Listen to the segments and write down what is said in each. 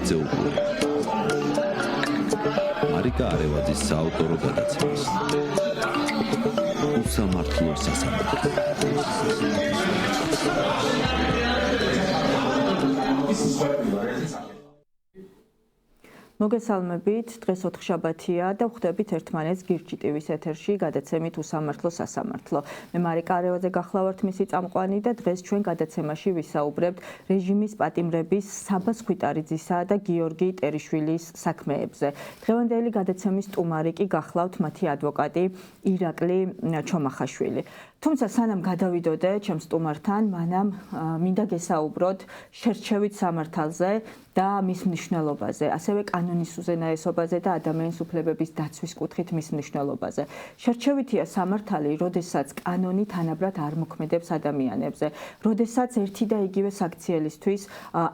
მათზე უყურებთ. მარიკა არევაძის საავტორო გადაცემას. უსამართლო სასამართლო. მოგესალმებით, დღეს ოთხშაბათია და ვხვდებით ერთმანეთს გირჩი ტივის ეთერში გადაცემით უსამართლო სასამართლო. მე მარიკა არევაძე გახლავართ მისი წამყვანი და დღეს ჩვენ გადაცემაში ვისაუბრებთ რეჟიმის პატიმრების საბას ხვიტარიძისა და გიორგი ტერიშვილის საქმეებზე. დღევანდელი გადაცემის სტუმარი კი გახლავთ მათი ადვოკატი ირაკლი ჩომახაშვილი. თუმცა სანამ გადავიდოდე ჩემს სტუმართან, მანამ მინდა გესაუბროთ შერჩევით სამართალზე და მის მნიშვნელობაზე, ასევე კანონის უზენაესობაზე და ადამიანის უფლებების დაცვის კუთხით მის მნიშვნელობაზე. შერჩევითია სამართალი, როდესაც კანონი თანაბრად არ მოქმედებს ადამიანებზე, როდესაც ერთი და იგივე საქციელისთვის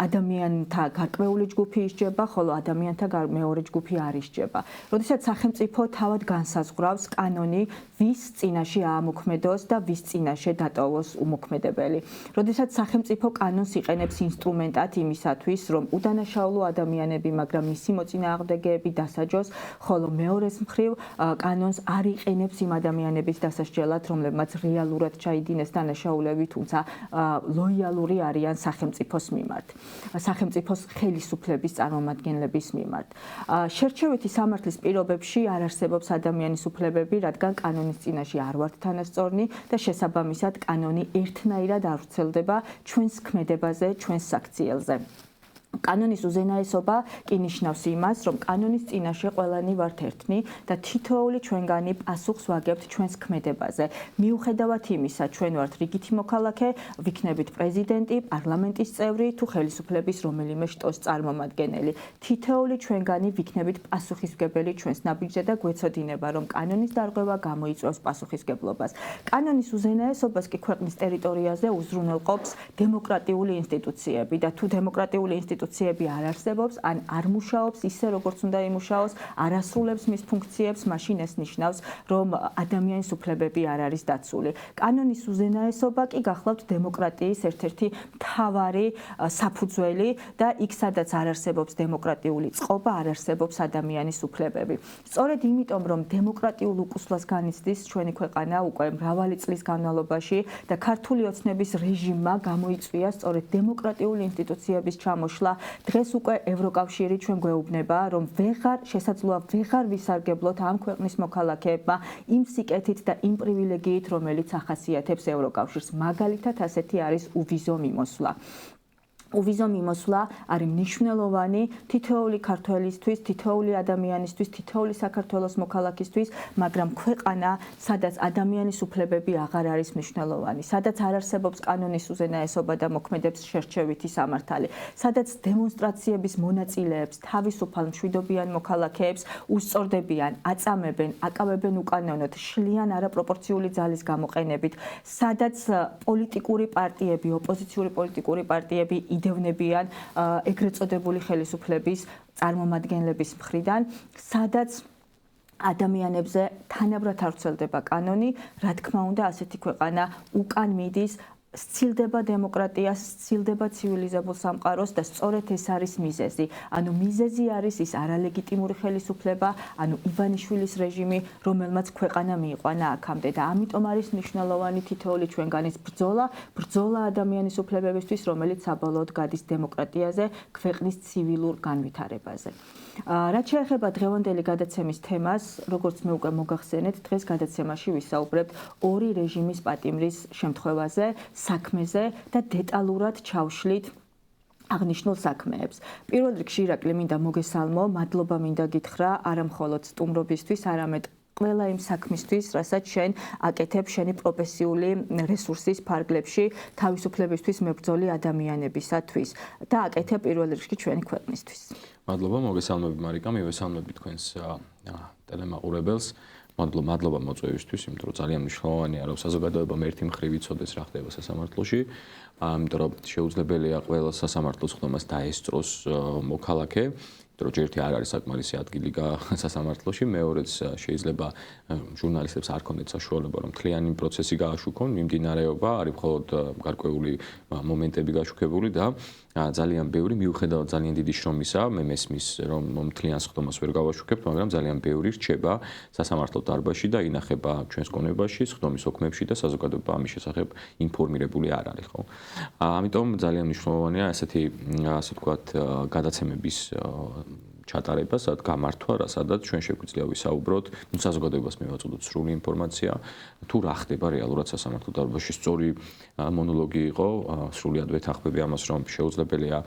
ადამიანთა გარკვეული ჯგუფი ისჯება, ხოლო ადამიანთა მეორე ჯგუფი არ ისჯება. როდესაც სახელმწიფო თავად განსაზღვრავს კანონი, ვის წინაშე აამოქმედოს და ვის წინაშე დატოვოს უმოქმედებელი. როდესაც სახელმწიფო კანონს იყენებს ინსტრუმენტად იმისათვის, რომ udანაშაულო ადამიანები, მაგრამ მისი მოწინააღმდეგეები დასაჯოს, ხოლო მეორეს მხრივ კანონს არ იყენებს იმ ადამიანების დასასჯელად, რომლებმაც რეალურად ჩაიდინეს დანაშაულები, თუმცა ლოიალური არიან სახელმწიფოს მიმართ, სახელმწიფოს ხელისუფლების წარმომადგენლების მიმართ. შერჩევითი სამართლის პირობებში არ არსებობს ადამიანის უფლებები, რადგან კანონის წინაშე არ ვართ თანასწორნი და შესაბამისად კანონი ერთნაირად არ ვრცელდება ჩვენს ქმედებაზე, ჩვენს საქციელზე. კანონის უზენაესობა კი ნიშნავს იმას, რომ კანონის წინაშე ყველანი ვართ ერთნი და თითოეული ჩვენგანი პასუხს ვაგებთ ჩვენს ქმედებაზე. მიუხედავად იმისა, ჩვენ ვართ რიგითი მოქალაქე, ვიქნებით პრეზიდენტი, პარლამენტის წევრი თუ ხელისუფლების რომელიმე შტოს წარმომადგენელი. თითოეული ჩვენგანი ვიქნებით პასუხისმგებელი ჩვენს ნაბიჯზე და გვეცოდინება, რომ კანონის დარღვევა გამოიწვევს პასუხისმგებლობას. კანონის უზენაესობას კი ქვეყნის ტერიტორიაზე უზრუნველყოფს დემოკრატიული ინსტიტუციები და თუ დემოკრატიული ინსტიტუციები არ არსებობს, ან არ მუშაობს ისე, როგორც უნდა იმუშაოს, არ ასრულებს მის ფუნქციებს, მაშინ ეს ნიშნავს, რომ ადამიანის უფლებები არ არის დაცული. კანონის უზენაესობა კი გახლავთ დემოკრატიის ერთ-ერთი მთავარი საფუძველი და იქ, სადაც არ არსებობს დემოკრატიული წყობა, არ არსებობს ადამიანის უფლებები. სწორედ იმიტომ, რომ დემოკრატიულ უკუსლას განიცდის ჩვენი ქვეყანა უკვე მრავალი წლის განმავლობაში და ქართული ოცნების რეჟიმმა გამოიწვია სწორედ დემოკრატიული ინსტიტუციების ჩამოშლა. დღეს უკვე ევროკავშირი ჩვენ გვეუბნება, რომ შესაძლოა ვეღარ ვისარგებლოთ ამ ქვეყნის მოქალაქეებმა იმ სიკეთით და იმ პრივილეგიით, რომელიც ახასიათებს ევროკავშირს. მაგალითად, ასეთი არის უვიზო მიმოსვლა. უვიზო მიმოსვლა არის მნიშვნელოვანი თითოეული ქართველისთვის, თითოეული ადამიანისთვის, თითოეული საქართველოს მოქალაქისთვის, მაგრამ ქვეყანა, სადაც ადამიანის უფლებები აღარ არის მნიშვნელოვანი, სადაც არ არსებობს კანონის უზენაესობა და მოქმედებს შერჩევითი სამართალი, სადაც დემონსტრაციების მონაწილეებს, თავისუფალ მშვიდობიან მოქალაქეებს უსწორდებიან, აწამებენ, აკავებენ უკანონოდ, შლიან არაპროპორციული ძალის გამოყენებით, სადაც პოლიტიკური პარტიები, ოპოზიციური პოლიტიკური პარტიები იდევნებიან ეგრეთ წოდებული ხელისუფლების წარმომადგენლების მხრიდან, სადაც ადამიანებზე თანაბრად არ ვრცელდება კანონი, რა თქმა უნდა, ასეთი ქვეყანა უკან მიდის, სცილდება დემოკრატიას, სცილდება ცივილიზებულ სამყაროს და სწორედ ეს არის მიზეზი. ანუ მიზეზი არის ის არალეგიტიმური ხელისუფლება, ანუ ივანიშვილის რეჟიმი, რომელმაც ქვეყანა მიიყვანა აქამდე და ამიტომ არის მნიშვნელოვანი თითოეული ჩვენგანის ბრძოლა ადამიანის უფლებებისთვის, რომელიც საბოლოოდ გადის დემოკრატიაზე, ქვეყნის ცივილურ განვითარებაზე. რაც შეეხება დღევანდელი გადაცემის თემას, როგორც მე უკვე მოგახსენეთ, დღეს გადაცემაში ვისაუბრებთ ორი რეჟიმის პატიმრის შემთხვევაზე, საქმეზე და დეტალურად ჩავშლით აღნიშნულ საქმეებს. პირველ რიგში ირაკლი მინდა მოგესალმო, მადლობა მინდა გითხრა არა მხოლოდ სტუმრობისთვის, არამედ ყველა იმ საქმისთვის, რასაც შენ აკეთებ შენი პროფესიული რესურსის ფარგლებში თავისუფლებისთვის მებრძოლი ადამიანებისათვის და აკეთებ პირველ რიგში ჩვენი ქვეყნისთვის. მადლობა, მოგესალმები მარიკა, მივესალმები თქვენს ტელემაყურებელს. მადლობა მოწვევისთვის, იმიტომ რომ ძალიან მნიშვნელოვანია, რომ საზოგადოებამ ერთი მხრივ იცოდეს რა ხდება სასამართლოში. იმიტომ რომ შეუძლებელია ყველა სასამართლოს ხდომას დაესწროს მოქალაქე. რომ ერთი არ არის საკმარისი ადგილი სასამართლოში, მეორეც შეიძლება ჟურნალისტებს არ ქონდეთ საშუალება რომ მთლიანი პროცესი გააშუქონ, მიმდინარეობა არის მხოლოდ გარკვეული მომენტები გაშუქებული და ძალიან ბევრი მიუხედავად ძალიან დიდი შრომისა, მე მესმის რომ მთლიან სხდომას ვერ გავაშუქებთ, მაგრამ ძალიან ბევრი რჩება სასამართლო დარბაზში და ინახება ჩვენს კონებაში, სხდომის ოქმებში და საზოგადოება ამის შესახებ ინფორმირებული არ არის, ხო? ამიტომ ძალიან მნიშვნელოვანია ასეთი ასე ვთქვათ გადაცემების ჩატარება, სადაც გამართვა, სადაც ჩვენ შეგვიძლია ვისაუბროთ, საზოგადოებას მივაწოდოთ სრული ინფორმაცია, თუ რა ხდება რეალურად სასამართლო დარბაზში. სწორი მონოლოგი იყო, სრულად ვეთანხმები ამას, რომ შეუძლებელია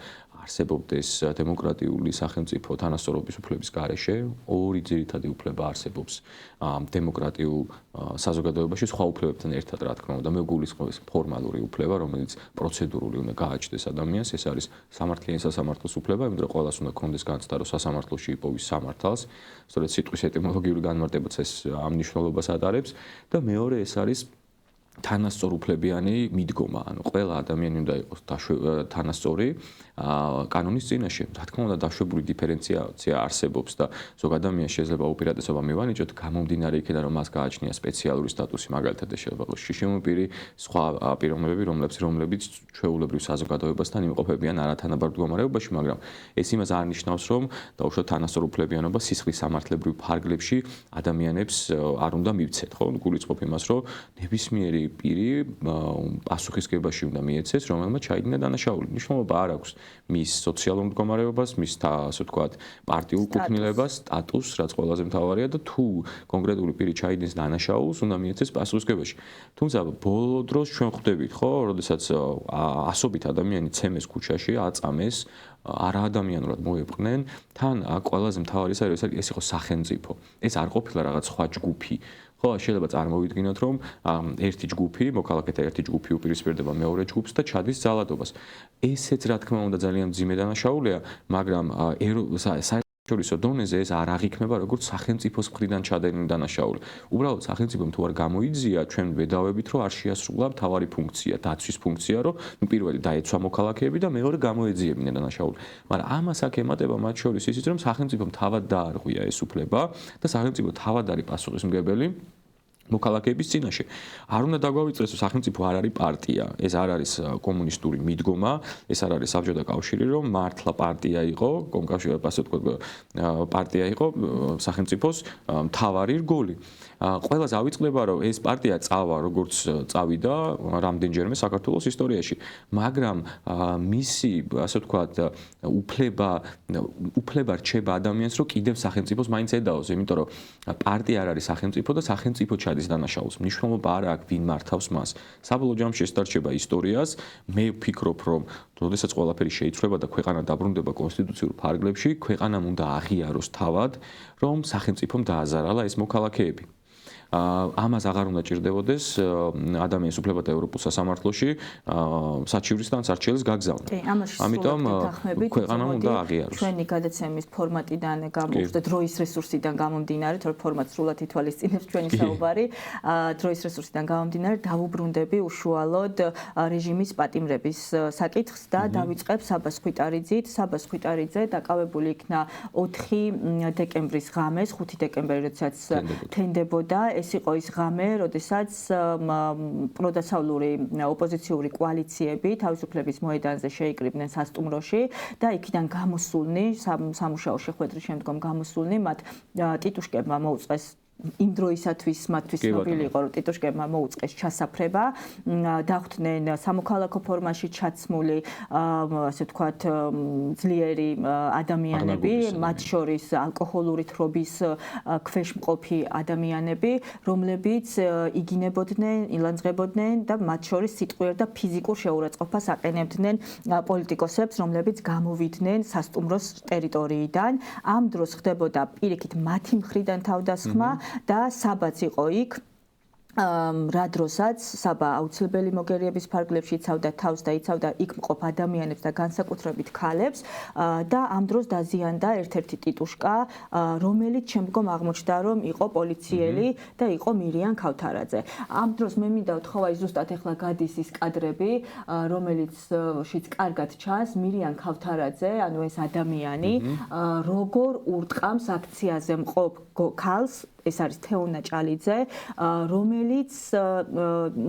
არსებობდეს დემოკრატიული სახელმწიფო თანასწორობის უფლების გარეშე, ორი ძირითადი უფლება არსებობს დემოკრატიულ საზოგადოებაში სხვა უფლებებთან ერთად, რა თქმა უნდა, მე გულისხმობს ფორმალური უფლება, რომელიც პროცედურული უნდა გააჩნდეს ადამიანს, ეს არის სამართლიანი სასამართლოს უფლება, იმიტომ რომ ყველას უნდა კონდეს განცდა, რომ სასამართლოში იპოვის სამართალს, სწორედ სიტყვის ეტიმოლოგიური განმარტებაც ეს ამ მნიშვნელობას ატარებს და მეორე ეს არის თანასწორუფლებიანი მიდგომა, ანუ ყველა ადამიანი უნდა იყოს თანასწორი კანონის წინაშე. რა თქმა უნდა, დაშვებული დიფერენციაცია არსებობს და ზოგ ადამიანს შეიძლება უპირატესობა მივანიჭოთ გამომდინარე იქიდან, რომ მას გააჩნია სპეციალური სტატუსი, მაგალითად შეიძლება იყოს შიშიმოპირი, სხვა პიროვნებები, რომლებიც ჩვეულებრივ საზოგადოებასთან იმყოფებიან არათანაბარ მდგომარეობაში, მაგრამ ეს იმას არ ნიშნავს, რომ დაუშვათ თანასწორუფლებიანობა სისხლის სამართლებრივ ფარგლებში ადამიანებს არ უნდა მივცეთ, ხო? გულისხმობ იმას, რომ ნებისმიერი პირი პასუხისგებაში უნდა მიეცეს, რომელმაც ჩაიდინა დანაშაული. მნიშვნელობა არ აქვს მის სოციალურ მდგომარეობას, მის ასე ვთქვათ, პარტიულ კუთვნილებას, სტატუსს, რაც ყველაზე მთავარია და თუ კონკრეტული პირი ჩაიდინეს დანაშაულს, უნდა მიეცეს პასუხისგებაში. თუმცა ბოლო დროს ჩვენ ხვდებით, ხო, როდესაც ასობით ადამიანი ცემეს ქუჩაში, აწამეს, არაადამიანურად მოეპყნენ, თან ყველაზე მთავარი ეს იყო სახელმწიფო. ეს არ ყოფილა რაღაც სხვა ჯგუფი. ხო, შეიძლება წარმოვიდგინოთ, რომ ერთი ჯგუფი, მოქალაქეთა ერთი ჯგუფი უპირისპირდება მეორე ჯგუფს და ჩადის ძალადობას. ესეც რა თქმა უნდა ძალიან მძიმე დანაშაულია, მაგრამ საერთაშორისო დონეზე ეს არ აღიქმება როგორც სახელმწიფოს მხრიდან ჩადენილი დანაშაული. უბრალოდ სახელმწიფომ თუ არ გამოიძია, ჩვენ ვედავებით, რომ არ შეასრულა მთავარი ფუნქცია, დაცვის ფუნქცია, რომ პირველი დაეცვა მოქალაქეები და მეორე გამოეძიებინა დანაშაული. მაგრამ ამას აქ ემატება მათ შორის ისიც, რომ სახელმწიფომ თავად დაარღვია ეს უფლება და სახელმწიფო თავად არის პასუხისმგებელი მოქალაქეების წინაშე. არ უნდა დაგვავიწყდეს, რომ სახელმწიფო არ არის პარტია, ეს არ არის კომუნისტური მიდგომა, ეს არ არის საბჭოთა კავშირი, რომ მართლა პარტია იყო, კომკავშირი ასე ვთქვათ, პარტია იყო სახელმწიფოს მთავარი რგოლი. ყველას ავიწყდება, რომ ეს პარტია წავა, როგორც წავიდა რამდენჯერმე საქართველოს ისტორიაში, მაგრამ მისი ასე ვთქვათ, უფლება რჩება ადამიანს, რომ კიდევ სახელმწიფოს მაინც ედაოს, იმიტომ რომ პარტია არ არის სახელმწიფო და სახელმწიფო ჩადის დანაშაულს. მნიშვნელობა არ აქვს ვინ მართავს მას. საბოლოო ჯამში ეს დარჩება ისტორიას. მე ვფიქრობ, რომ როდესაც ყველაფერი შეიცვლება და ქვეყანა დაბრუნდება კონსტიტუციურ ფარგლებში, ქვეყანამ უნდა აღიაროს თავად, რომ სახელმწიფომ დააზარალა ეს მოქალაქეები. ამას აღარ უნდა ჭირდებოდეს ადამიანის უფლებათა ევროპულ სასამართლოში საჩივრისთან სარჩელის გაგზავნა. ამიტომ ქვეყანამ უნდა აღიაროს. ჩვენი გადაცემის ფორმატიდან გამოვხდეთ დროის რესურსიდან გამომდინარე, თორე ფორმატ სრულად ითვალისწინებს ჩვენი საუბარი. დროის რესურსიდან გამომდინარე დავუბრუნდები უშუალოდ რეჟიმის პატიმრების საკითხს და დავიწყებ საბას ხვიტარიძით. საბას ხვიტარიძე დაკავებული იქნა 4 დეკემბრის ღამეს, 5 დეკემბერი, როდესაც თენდებოდა. ეს იყო ის ღამე, როდესაც პროდასავლური ოპოზიციური კოალიციები თავისუფლების მოედანზე შეიკრიბნენ სასტუმროში და იქიდან გამოსულნი, სამუშაო შეხვედრის შემდგომ გამოსულნი, მათ ტიტუშკებმა მოუწყეს იმ დროისათვის მათთვის ცნობილი იყო, რომ ტიტუშკებმა მოუწყეს ჩასაფრება, დახვდნენ სამოქალაქო ფორმაში ჩაცმული, ასე ვთქვათ, ძლიერი ადამიანები, მათ შორის ალკოჰოლური თრობის ქვეშ მყოფი ადამიანები, რომლებიც იგინებოდნენ, ილანძღებოდნენ და მათ შორის სიტყვიერ და ფიზიკურ შეურაცხყოფას აყენებდნენ პოლიტიკოსებს, რომლებიც გამოვიდნენ სასტუმროს ტერიტორიიდან. ამ დროს ხდებოდა პირიქით მათი მხრიდან თავდასხმა და საბაც იყო იქ რა დროსაც საბა აუცილებელი მოგერიების ფარგლებში იცავდა თავს და იცავდა იქ მყოფ ადამიანებს და განსაკუთრებით ქალებს და ამ დროს დაზიანდა ერთ-ერთი ტიტუშკა, რომელიც შემდგომ აღმოჩნდა, რომ იყო პოლიციელი და იყო მირიან ქავთარაძე. ამ დროს მე მინდა ვთხოვა ზუსტად ეხლა გადის ის კადრები, რომელიცშიც კარგად ჩანს მირიან ქავთარაძე, ანუ ეს ადამიანი, როგორ ურტყამს აქციაზე მყოფ ქალს, ეს არის თეონა ჭალიძე, რომელიც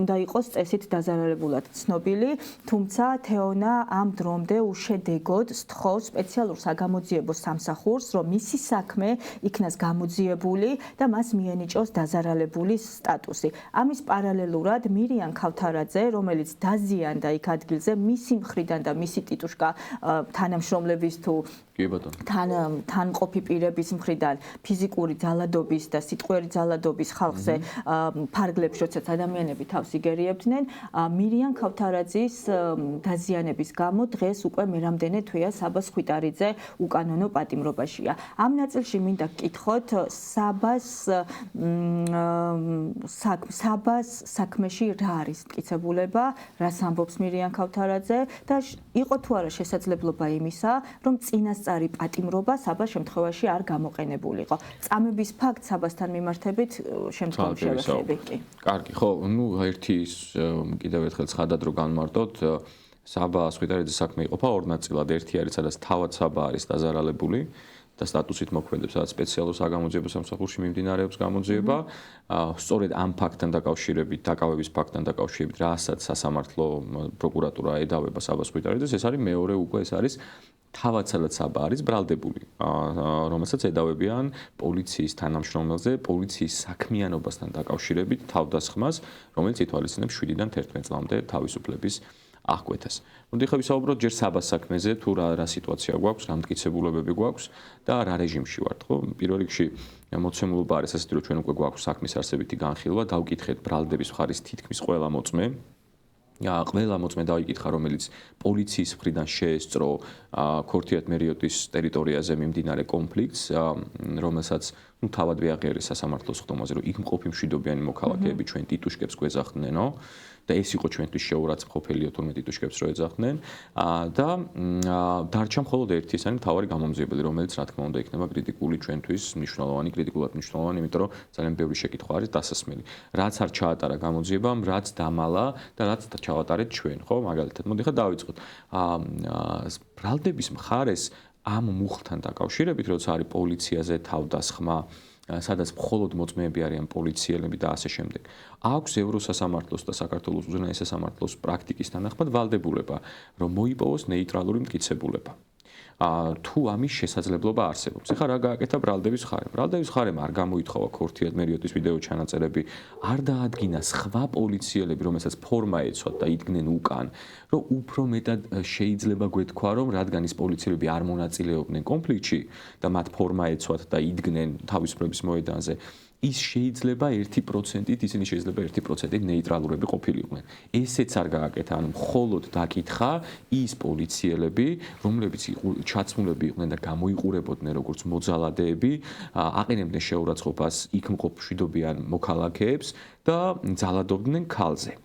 უნდა იყოს წესით დაზარალებულად ცნობილი, თუმცა თეონა ამ დრომდე უშედეგოდ სთხოვს სპეციალურ საგამოძიებო სამსახურს, რომ მისი საქმე იქნას გამოძიებული და მას მიენიჭოს დაზარალებული სტატუსი. ამის პარალელურად მირიან ქავთარაძე, რომელიც დაზიანდა იქ ადგილზე, მისი მხრიდან და მისი ტიტუშკა თანამშრომლების თუ თანმყოფი პირების მხრიდან ფიზიკური ძალადობის და სიტყვიერი ძალადობის ხალხზე ფარგლებში, როდესაც ადამიანები თავს იგერიებდნენ, მირიან ქავთარაძის დაზიანების გამო დღეს უკვე მერამდენე თვეა საბას ხვიტარიძე უკანონო პატიმრობაშია. ამ ნაწილში მინდა გკითხოთ საბას საქმეში რა არის მტკიცებულება, რას ამბობს მირიან ქავთარაძე და იყო თუ არა შესაძლებლობა იმისა, რომ წინასწარი პატიმრობა საბას შემთხვევაში არ გამოყენებულიყო. წამების ფაქტს საბასთან მიმართებით შემდგომში შევეხები. კარგი, ხო, ერთი კიდევ ერთხელ ცხადად რო განმარტოთ, საბა ხვიტარიძის საქმე იყოფა ორ ნაწილად. ერთი არის, სადაც თავად საბა არის დაზარალებული და სტატუსით მოქმედებს, სადაც სპეციალურ საგამოძიებო სამსახურში მიმდინარეობს გამოძიება. სწორედ ამ ფაქტთან დაკავშირებით, დაკავების ფაქტთან დაკავშირებით, რასაც სასამართლო პროკურატურა ედავება საბა ხვიტარიძეს, ეს არის მეორე უკვე ეს არის თავად სადაც საბა არის ბრალდებული, რომელსაც ედავებიან პოლიციის თანამშრომელზე, პოლიციის საქმიანობასთან დაკავშირებით თავდასხმას, რომელიც ითვალისწინებს 7-დან 11 წლამდე თავისუფლების აღკვეთას. მოდი ხა ვისაუბროთ ჯერ საბას საქმეზე, თუ რა სიტუაცია გვაქვს, რა მტკიცებულებები გვაქვს და რა რეჟიმში ვართ, ხო? პირველ რიგში მოცემულობა არის ასეთი, რომ ჩვენ უკვე გვაქვს საქმის არსებითი განხილვა, დავკითხეთ ბრალდების მხარის თითქმის ყველა მოწმე. ყველა მოწმე დაიკითხა, რომელიც პოლიციის მხრიდან შეესწრო ქორთიათ მერიოტის ტერიტორიაზე მიმდინარე კონფლიქტს, რომელსაც თავად ვიაღიარეს სასამართლოს ხდომაზე, რომ იქ მყოფი მშვიდობიანი მოქალაქეები ჩვენ ტიტუშკებს გვეძახდნენო და ეს იყო ჩვენთვის შეურაცხმყოფელია თორმე ტიტუშკებს რო ეძახდნენ და დარჩა მხოლოდ ერთი, ეს არის მთავარი გამომძიებელი, რომელიც რა თქმა უნდა იქნება კრიტიკული ჩვენთვის კრიტიკულად მნიშვნელოვანი, იმიტომ რომ ძალიან ბევრი შეკითხვა არის დასასმელი. რაც არ ჩაატარა გამოძიებამ, რაც დამალა და რაც ჩავატარეთ ჩვენ, ხო? მაგალითად, მოდი ხა დავიწყოთ. ბრალდების მხარეს ამ მუხლთან დაკავშირებით, როცა არის პოლიციაზე თავდასხმა, სადაც მხოლოდ მოწმეები არიან პოლიციელები და ასე შემდეგ. აქვს ევროსასამართლოს და საქართველოს უზენაეს სასამართლოს პრაქტიკის თანახმად ვალდებულება, რომ მოიპოვოს ნეიტრალური მტკიცებულება. თუ ამის შესაძლებლობა არსებობს. ეხლა რა გააკეთა ბრალდების მხარემ? ბრალდების მხარემ არ გამოითხოვა ქორთიათ მერიოტის ვიდეო ჩანაწერები, არ დაადგინა სხვა პოლიციელები, რომელსაც ფორმა ეცვათ და იდგნენ უკან, რომ უფრო მეტად შეიძლება გვეთქვა, რომ რადგან ის პოლიციელები არ მონაწილეობდნენ კონფლიქტში და მათ ფორმა ეცვათ და იდგნენ თავისუფლების მოედანზე, ის შეიძლება 1%-ით, ისინი შეიძლება 1%-ით ნეიტრალურები ყოფილიყვნენ. ესეც არ გააკეთა, ანუ მხოლოდ დაკითხა ის პოლიციელები, რომლებიც ჩაცმულები იყვნენ და გამოიყურებოდნენ როგორც მოძალადეები, აყენებდნენ შეურაცხყოფას იქ მყოფ მშვიდობიან მოქალაქეებს და ძალადობდნენ ქალზე.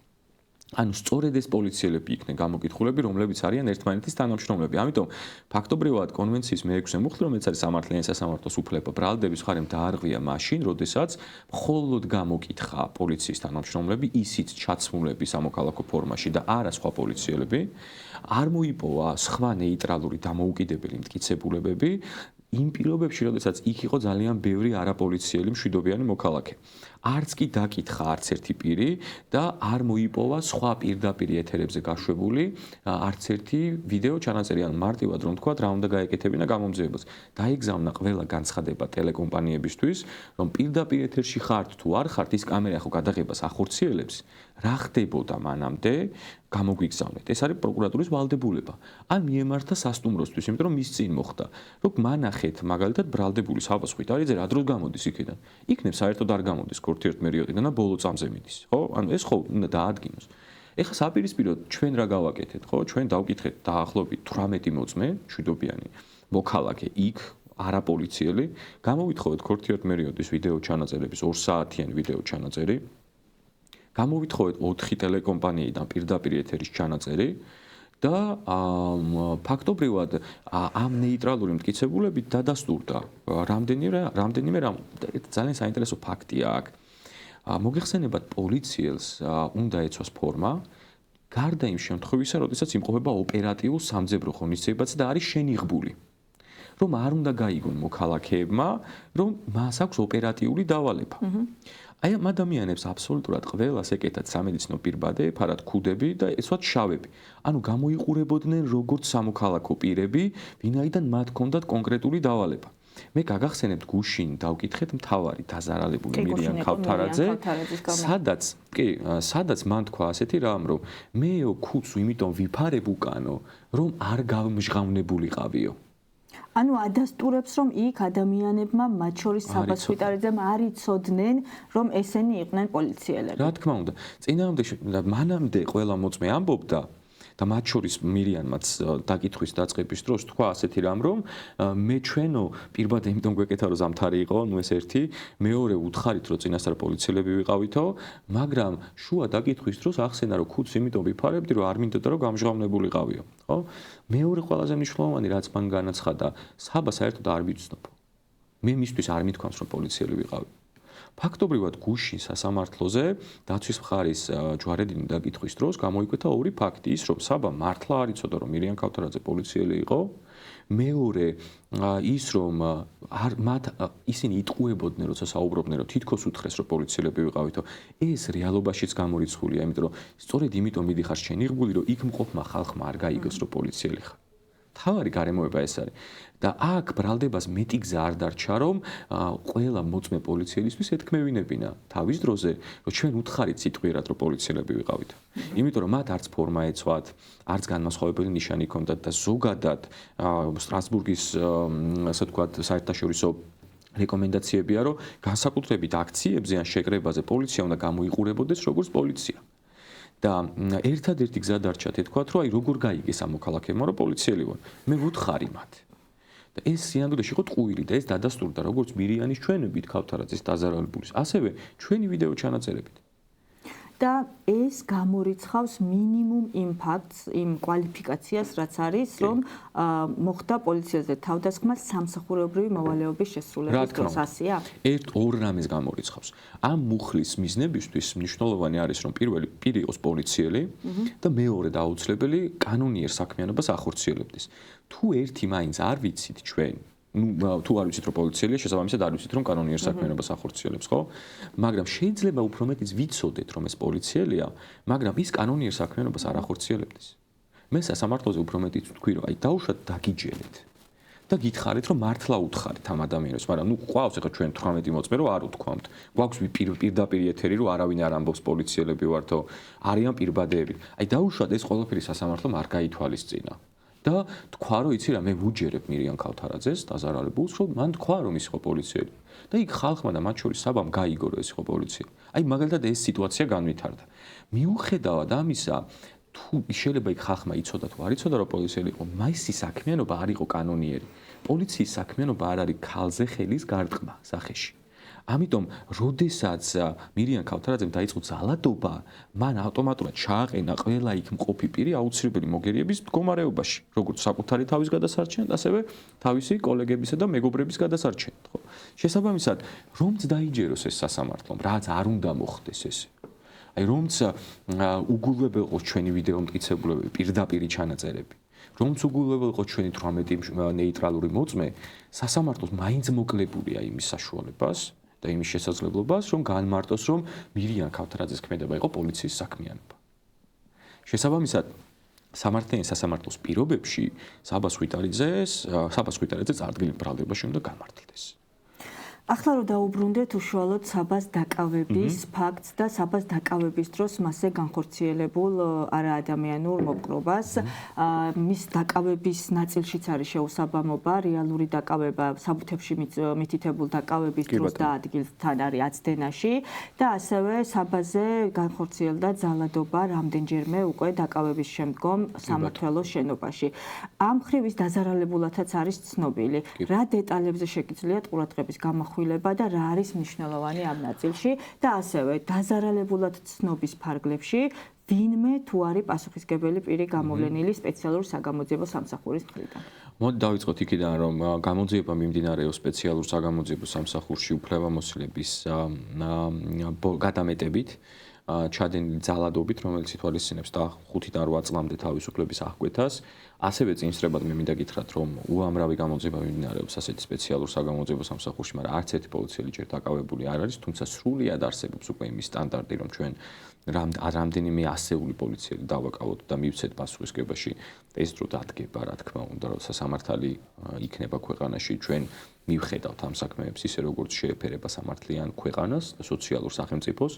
ანუ სწორედ ეს პოლიციელები იქნენ გამოკითხულები, რომლებიც არიან ერთმანეთის თანამშრომლები. ამიტომ ფაქტობრივად კონვენციის მე-6 მუხლი, რომელიც არის სამართლიანი სასამართლოს უფლება, ბრალდების მხარემ დაარღვია მაშინ, როდესაც მხოლოდ გამოკითხა პოლიციის თანამშრომლები, ისიც ჩაცმულები სამოქალაქო ფორმაში და არა სხვა პოლიციელები, არ მოიპოვა სხვა ნეიტრალური დამოუკიდებელი მტკიცებულებები იმ პირობებში, როდესაც იქ იყო ძალიან ბევრი არაპოლიციელი მშვიდობიანი მოქალაქე. არც კი დაკითხა არც ერთი პირი და არ მოიპოვა სხვა პირდაპირ ეთერებზე გაშვებული არც ერთი ვიდეო ჩანაწერი, ან მარტივად რომ თქვა, რა უნდა გაეკეთებინა გამომძიებელს. დაიგზავნა ყველა განცხადება ტელეკომპანიებისთვის, რომ პირდაპირ ეთერში ხართ თუ არ ხართ, ის კამერა ხო გადაღებას ახორციელებს, რა ხდებოდა მანამდე, გამოგვიგზავნეთ. ეს არის პროკურატურის ვალდებულება. ან მიემართა სასტუმროსთვის, იმიტომ რომ მის წინ მოხდა. რომ მანახეთ, მაგალითად, ბრალდებული საბა ხვიტარიძე რა დროს გამოდის იქიდან. იქნებ საერთოდ არ გამოდის ქორთიათ მერიოტიდან და ბოლო წამზე მიდის, ხო? ანუ ეს ხო უნდა დაადგინოს. ეხლა საპირისპიროდ ჩვენ რა გავაკეთეთ, ხო? ჩვენ დავკითხეთ დაახლოებით 18 მოწმე, მშვიდობიანი მოქალაქე იქ არაპოლიციელი, გამოვითხოვეთ ქორთიათ მერიოტის ვიდეო ჩანაწერების 2 საათიანი ვიდეო ჩანაწერი. გამოვითხოვეთ 4 ტელეკომპანიიდან პირდაპირ ეთერის ჩანაწერი და ფაქტობრივად ამ ნეიტრალური მტკიცებულებით დადასტურდა რამდენიმე ძალიან საინტერესო ფაქტია აქ. მოგეხსენებათ პოლიციელს უნდა ეცვას ფორმა გარდა იმ შემთხვევისა, როდესაც იმყოფება ოპერატიულ სამძებრო ღონისძიებაზე და არის შენიღბული. რომ არ უნდა გაიგონ მოქალაქეებმა, რომ მას აქვს ოპერატიული დავალება. აი ამ ადამიანებს აბსოლუტურად ყველას ეკეთათ სამედიცინო პირბადე, ფარად ქუდები და ესვათ შავები. ანუ გამოიყურებოდნენ როგორც სამოქალაქო პირები, ვინაიდან მათ ჰქონდათ კონკრეტული დავალება. მე გაგახსენებთ გუშინ დავკითხეთ მთავარი დაზარალებული მირიან ქავთარაძე, სადაც მან თქვა ასეთი რამ, რომ მეო ქუდს იმიტომ ვიფარებ უკანო, რომ არ გამჟღავნებულიყავიო. ანუ ადასტურებს, რომ იქ ადამიანებმა, მათ შორის საბას ხვიტარაძემ არ იცოდნენ, რომ ესენი იყვნენ პოლიციელები. რა თქმა უნდა, მანამდე ყველა მოწმე ამბობდა და მათ შორის მირიანმაც დაკითხვის დაწყების დროს თქვა ასეთი რამ, რომ მე ჩვენო პირბადე იმიტომ გვეკეთა, რომ ზამთარი იყო, ნუ ეს ერთი, მეორე უთხარით, რომ წინასწარ პოლიციელები ვიყავითო, მაგრამ შუა დაკითხვის დროს ახსენა, რომ ქუდს იმიტომ ვიფარებდი, რომ არ მინდოდა, რომ გამჟღავნებულიყავიო, ხო? მეორე ყველაზე მნიშვნელოვანი, რაც მან განაცხადა, საბა საერთოდ არ ვიცნობ. მე მისთვის არ მithქვამს, რომ პოლიციელი ვიყავი. ფაქტობრივად გუშინ სასამართლოზე დაცვის მხარის ჯვარედინი დაკითხვის დროს გამოიკვეთა ორი ფაქტი, ის რომ საბა მართლა არ იცოდა, რომ მირიან ქავთარაძე პოლიციელი იყო, მეორე ის რომ ისინი იტყუებოდნენ, როცა საუბრობდნენ, რომ თითქოს უთხრეს, რომ პოლიციელები ვიყავითო, ეს რეალობაშიც გამორიცხულია, იმიტომ რომ სწორედ იმიტომ მიდიხარ შენიღბული, რომ იქ მყოფმა ხალხმა არ გაიგოს, რომ პოლიციელი ხარ. თავარი გარემოება ეს არის. და აქ ბრალდებას მეტი გზა არ დარჩა, რომ ყველა მოწმე პოლიციელისთვის ეთქმევინებინა თავის დროზე, რომ ჩვენ უთხარით სიტყვიერად, რომ პოლიციელები ვიყავით. იმიტომ რომ მათ არც ფორმა ეცვათ, არც განმასხვავებელი ნიშანი ჰქონდათ და ზოგადად სტრასბურგის ასე ვთქვათ საერთაშორისო რეკომენდაციებია, რომ განსაკუთრებით აქციებზე ან შეკრებაზე პოლიცია უნდა გამოიყურებოდეს როგორც პოლიცია. და ერთადერთი გზა დარჩათ ეთქვათ, რომ აი როგორ გაიგეს ამ მოქალაქეებმა, რომ პოლიციელი ვარ. მე ვუთხარი მათ. და ეს სინამდვილეში იყო ტყუილი და ეს დადასტურდა როგორც მირიანის ჩვენებით ქავთარაძის დაზარალებულის, ასევე ჩვენი ვიდეო ჩანაწერებით. და ეს გამორიცხავს მინიმუმ იმ ფაქტს, იმ კვალიფიკაციას, რაც არის, რომ მოხდა პოლიციაზე თავდასხმა სამსახურეობრივი მოვალეობის შესრულების დროს, ასეა? ორ რამეს გამორიცხავს. ამ მუხლის მიზნებისთვის მნიშვნელოვანი არის, რომ პირველი პირი იყოს პოლიციელი და მეორე დაუცლებელი კანონიერ საქმიანობას ახორციელებდეს. თუ ერთი მაინც არ ვიცით ჩვენ თუ არ ვიცით რომ პოლიციელია, შესაბამისად არ ვიცით რომ კანონიერ საქმიანობას ახორციელებს, ხო? მაგრამ შეიძლება უფრო მეტიც ვიცოდეთ რომ ეს პოლიციელია, მაგრამ ის კანონიერ საქმიანობას არ ახორციელებდეს. მე სასამართლოზე უფრო მეტიც ვთქვი რომ აი დაუშვათ დაგიჯერეთ და გითხარით რომ მართლა უთხარით ამ ადამიანებს, მაგრამ ნუ ყავს ახლა ჩვენ 18 მოწმე რომ არ უთქვამთ. გვაქვს პირდაპირ ეთერი რომ არავინ არ ამბობს პოლიციელები ვართო, არიან პირბადეები. აი დაუშვათ ეს ყველაფერი სასამართლომ არ გაითვალისწინა. და თქვა რომ იცი რა მე ვუჯერებ მირიან ქავთარაძეს დაზარალებულს რომ მან თქვა რომ ის იყო პოლიციელი და იქ ხალხმა და მათ შორის საბამ გაიგო რომ ეს იყო პოლიციელი. აი მაგალითად ეს სიტუაცია განვითარდა. მიუხედავად ამისა თუ შეიძლება იქ ხალხმა იცოდა თუ არ იცოდა რომ პოლიციელი იყო, მასი საქმიანობა არ იყო კანონიერი. პოლიციის საქმიანობა არ არის ქალზე ხელის გარტყმა სახეში. ამიტომ, როდესაც მირიან ქავთარაძემ დაიწყო ძალადობა, მან ავტომატურად ჩააყენა ყველა იქ მყოფი პირი აუცილებელი მოგერიების მდგომარეობაში, როგორც საკუთარი თავის გადასარჩენად, ასევე თავისი კოლეგებისა და მეგობრების გადასარჩენად, ხო? შესაბამისად, რომც დაიჯეროს ეს სასამართლომ, რაც არ უნდა მოხდეს ეს. აი, რომც უგულებელ ყოს ჩვენი ვიდეო მტკიცებულები, პირდაპირი ჩანაწერები. რომც უგულებელ ყოს ჩვენი 18 ნეიტრალური მოწმე, სასამართლოს მაინც მოკლებულია იმის საშუალებას და იმის შესაძლებლობას, რომ განმარტოს, რომ მირიან ქავთარაძის ქმედება იყო პოლიციის საქმიანობა. შესაბამისად, სასამართლოს პირობებში საბას ხვიტარაძე წარდგენილ ბრალდებაში უნდა განმარტლდეს. ახლა რომ დაუბრუნდეთ უშუალოდ საბას დაკავების ფაქტს და საბას დაკავების დროს მასზე განხორციელებულ არაადამიანურ მოპყრობას, მის დაკავების ნაწილშიც არის შეუსაბამობა, რეალური დაკავება საბუთებში მითითებულ დაკავების დროს და ადგილთან არის აცდენაში და ასევე საბაზე განხორციელდა ძალადობა რამდენჯერმე უკვე დაკავების შემდგომ სამმართველოს შენობაში. ამ მხრივ ის დაზარალებულათაც არის ცნობილი. რა დეტალებზე შეგიძლიათ ყურადღების გამახვილება განხილვა და რა არის მნიშვნელოვანი ამ ნაწილში და ასევე დაზარალებულად ცნობის ფარგლებში ვინმე თუ არის პასუხისმგებელი პირი გამოვლენილი სპეციალურ საგამოძიებო სამსახურის მხრიდან. მოდი დავიწყოთ იქიდან, რომ გამოძიება მიმდინარეობს სპეციალურ საგამოძიებო სამსახურში უფლებამოსილების გადამეტებით, ჩადენილი ძალადობით, რომელიც ითვალისწინებს და 5-დან 8 წლამდე თავისუფლების აღკვეთას. ასევე წინსწრებად მე მინდა გითხრათ, რომ უამრავი გამოძიება მიმდინარეობს ასეთი სპეციალურ საგამოძიებო სამსახურში, მაგრამ არც ერთი პოლიციელი ჯერ დაკავებული არ არის, თუმცა სრულიად არსებობს უკვე იმის სტანდარტი, რომ ჩვენ რამდენიმე ასეული პოლიციელი დავაკავოთ და მივცეთ პასუხისმგებაში ეს დრო დადგება, რა თქმა უნდა, რომ სასამართალი იქნება ქვეყანაში, ჩვენ მივხედავთ ამ საქმეებს ისე როგორც შეეფერება სამართლიან ქვეყანას და სოციალურ სახელმწიფოს.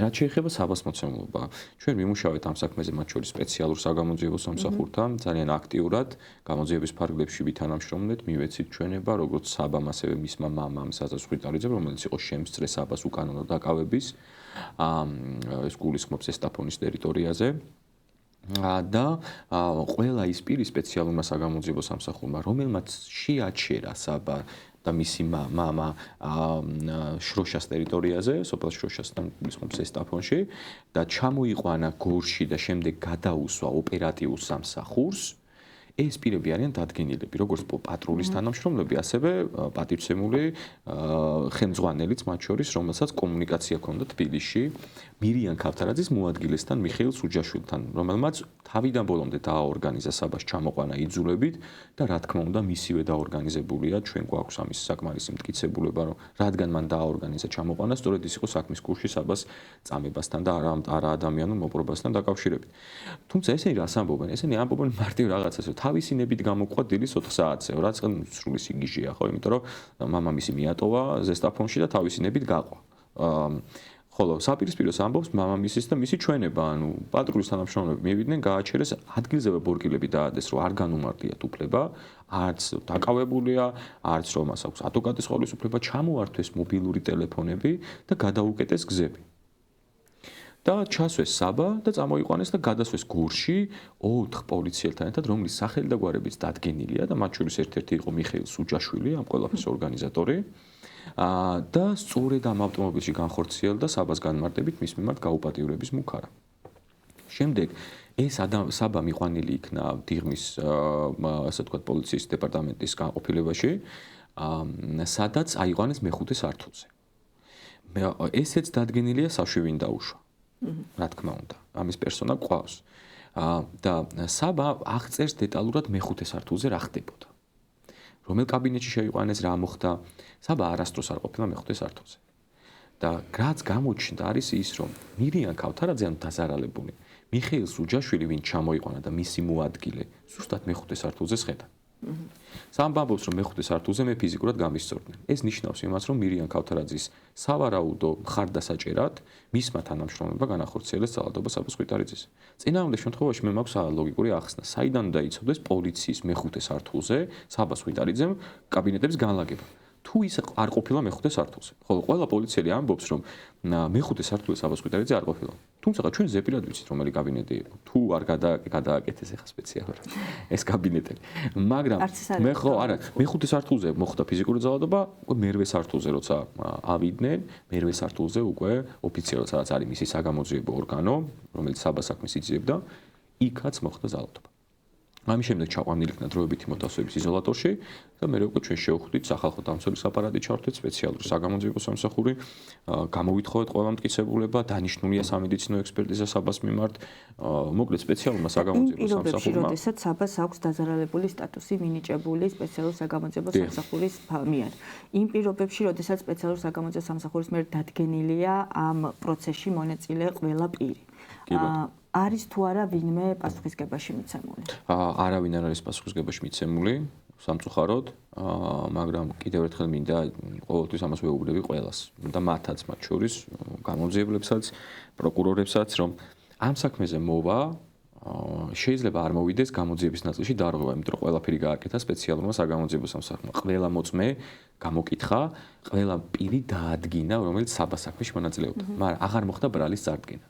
რაც შეეხება საბას მოცემულობა, ჩვენ ვიმუშავეთ ამ საქმეზე, მათ შორის სპეციალურ საგამოძიებო სამსახურთან, ძალიან აქტიურად გამოძიების ფარგლებში ვითანამშრომლეთ, მივეცით ჩვენება, როგორც საბამ, ასევე მისმა მამამ საზას ხვიტარიძემ, რომელიც იყო შემსწრე საბას უკანონო დაკავების, ეს გულისხმობს ესტაფონის ტერიტორიაზე. და ყველა ის პირი სპეციალურმა საგამოძიებო სამსახურმა, რომელმაც შეაჩერა საბა და მისი მამა შროშას ტერიტორიაზე, სოფელ შროშასთან გულისხმობს ესტაფონში და ჩამოიყვანა გორში და შემდეგ გადაუსვა ოპერატიულ სამსახურს, ეს პირები არიან დადგენილები, როგორც პატრულის თანამშრომლები, ასევე პატივცემული ხელმძღვანელიც მათ შორის, რომელსაც კომუნიკაცია ჰქონდა თბილისში მირიან ქავთარაძის მოადგილესთან მიხეილ სუჯაშვილთან, რომელმაც თავიდან ბოლომდე დააორგანიზა საბას ჩამოყვანა იძულებით და რა თქმა უნდა მისივე დაორგანიზებულია, ჩვენ გვაქვს ამის საკმარისი მტკიცებულება, რომ რადგან მან დააორგანიზა ჩამოყვანა, სწორედ ის იყო საქმის კურსში საბას წამებასთან და არა ადამიანურ მოპყრობასთან დაკავშირებით. თუმცა ესენი რას ამბობენ? ესენი ამბობენ მარტივ რაღაცას, რომ თავისინებით გამოყვა დილის 4 საათზე, რაც სრული სიგიჟეა, ხო, იმიტომ რომ მამამისი მიატოვა ზესტაფონში და თავისინებით გაყვა. ხოლო საპირისპიროს ამბობს მამამისის და მისი ჩვენება, ანუ პატრულის თანამშრომლები მივიდნენ, გააჩერეს ადგილზევე ბორგილები დაადეს, რომ არ განუმარტიათ უფლება, არც დაკავებულია, არც რომ მას აქვს ადვოკატის ყოლის უფლება, ჩამოართვეს მობილური ტელეფონები და გადაუკეტეს გზები. და ჩასვეს საბა და წამოიყვანეს და გადასვეს გორში 4 პოლიციელთან ერთად, რომლის სახელი და გვარებიც დადგენილია და მათ შორის ერთ-ერთი იყო მიხეილ სუჯაშვილი, ამ ყველაფრის ორგანიზატორი. და სწორედ ამ ავტომობილში განხორციელდა საბას განმარტებით მის მიმართ გაუპატიურების მუქარა. შემდეგ ეს საბა მიყვანილი იქნა დიღმის, ასე ვთქვათ, პოლიციის დეპარტამენტის განყოფილებაში, სადაც აიყვანეს მეხუთე სართულზე. ესეც დადგენილია საშუვინ დაუშვა. რა თქმა უნდა, ამის პერსონა გვყავს. და საბა აღწერს დეტალურად მეხუთე სართულზე რა ხდებოდა. რომელ კაბინეტში შეიყვანეს, რა მოხდა, საბა არასდროს არ ყოფილა მეხუთე სართულზე. და რაც გამოჩნდა არის ის, რომ მირიან ქავთარაძე ან დაზარალებული მიხეილ სუჯაშვილი, ვინ ჩამოიყვანა და მისი მოადგილე, ზუსტად მეხუთე სართულზე შედა. სამბაბობს, რომ მეხუთე სართულზე მე ფიზიკურად გამისწორდნენ. ეს ნიშნავს იმას, რომ მირიან ქავთარაძის სავარაუდო მხარდასაჭერად მისმა თანამშრომლებმა განახორციელეს ძალადობა საბას ხვიტარიძის. წინააღმდეგ შემთხვევაში მე მაქვს ლოგიკური ახსნა, საიდან უნდა იცოდეს პოლიციის მეხუთე სართულზე საბას ხვიტარიძემ კაბინეტების განლაგება. თუ ის არ ყოფილა მეხუთე სართულზე. ხოლო ყველა პოლიციელი ამბობს, რომ მეხუთე სართულზე საბას ხვიტარიძე არ ყოფილა. თუმცა ჩვენ ზეპირად ვიცით, რომელი კაბინეტი იყო. თუ არ გადააკეთეს ახლა სპეციალურად ეს კაბინეტები. მაგრამ მე ხო არა, მეხუთე სართულზე მოხდა ფიზიკური ძალადობა, უკვე მერვე სართულზე როცა ავიდნენ, მერვე სართულზე უკვე ოფიციალურად სადაც არის მისი საგამოძიებო ორგანო, რომელიც საბას საქმეს იძიებდა, იქაც მოხდა ძალადობა. ამის შემდეგ ჩაყვანილი იქნა დროებითი მოთავსების იზოლატორში და მე უკვე ჩვენ შევხვდით სახალხო დამცველის აპარატი ჩავთვით სპეციალური საგამოძიებო სამსახური, გამოვითხოვეთ ყველა მტკიცებულება, დანიშნულია სამედიცინო ექსპერტიზა საბას მიმართ, მოკლედ სპეციალურმა საგამოძიებო სამსახურმა. როდესაც საბას აქვს დაზარალებული სტატუსი მინიჭებული სპეციალურ საგამოძიებო სამსახურის მიერ. იმ პირობებში, როდესაც სპეციალურ საგამოძიებო სამსახურის მიერ დადგენილია ამ პროცესში მონაწილე ყველა პირი. არის თუ არა ვინმე პასუხისმგებაში მიცემული? არავინ არ არის პასუხისმგებაში მიცემული, სამწუხაროდ, მაგრამ კიდევ ერთხელ მინდა ყოველთვის ამას ვეუბნები ყველას და მათაც, მათ შორის გამოძიებლებსაც, პროკურორებსაც, რომ ამ საქმეზე მოვა შეიძლება არ მოვიდეს გამოძიების ნაწილში დარღვევა, იმიტომ რომ ყველაფერი გააკეთა სპეციალურმა საგამოძიებო სამსახურმა. ყველა მოწმე გამოკითხა, ყველა პირი დაადგინა, რომელიც საბას საქმეში მონაწილეობდა, მაგრამ აღარ მოხდა ბრალის წარდგენა.